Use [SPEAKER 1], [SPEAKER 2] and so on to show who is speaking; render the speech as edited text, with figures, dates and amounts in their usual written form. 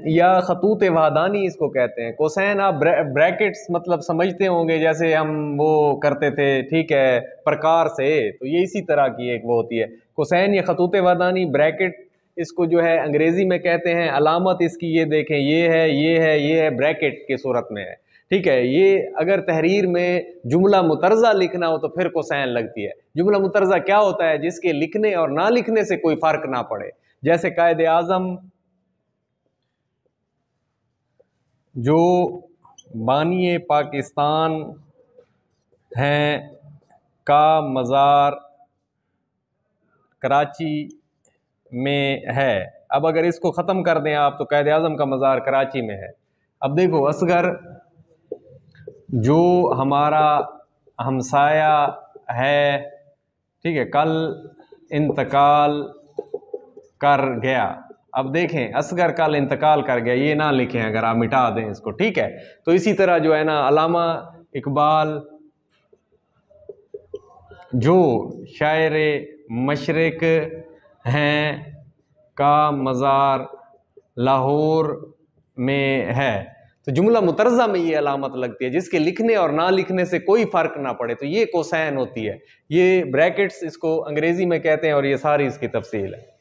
[SPEAKER 1] یا خطوط وحدانی اس کو کہتے ہیں۔ کوسین آپ بریکٹس مطلب سمجھتے ہوں گے جیسے ہم وہ کرتے تھے، ٹھیک ہے، پرکار سے، تو یہ اسی طرح کی ایک وہ ہوتی ہے کوسین یا خطوط وحدانی۔ بریکٹ اس کو جو ہے انگریزی میں کہتے ہیں، علامت اس کی یہ دیکھیں، یہ ہے یہ ہے یہ ہے، بریکٹ کی صورت میں ہے، ٹھیک ہے۔ یہ اگر تحریر میں جملہ مترجہ لکھنا ہو تو پھر کوسین لگتی ہے۔ جملہ مترجہ کیا ہوتا ہے؟ جس کے لکھنے اور نہ لکھنے سے کوئی فرق نہ پڑے، جیسے قائد اعظم جو بانی پاکستان ہیں کا مزار کراچی میں ہے۔ اب اگر اس کو ختم کر دیں آپ تو قائد اعظم کا مزار کراچی میں ہے۔ اب دیکھو اصغر جو ہمارا ہمسایہ ہے، ٹھیک ہے، کل انتقال کر گیا۔ اب دیکھیں اصغر کل انتقال کر گیا، یہ نہ لکھیں اگر آپ مٹا دیں اس کو، ٹھیک ہے۔ تو اسی طرح جو ہے نا علامہ اقبال جو شاعر مشرق ہیں کا مزار لاہور میں ہے، تو جملہ مترجہ میں یہ علامت لگتی ہے جس کے لکھنے اور نہ لکھنے سے کوئی فرق نہ پڑے، تو یہ کوسین ہوتی ہے۔ یہ بریکٹس اس کو انگریزی میں کہتے ہیں اور یہ ساری اس کی تفصیل ہے۔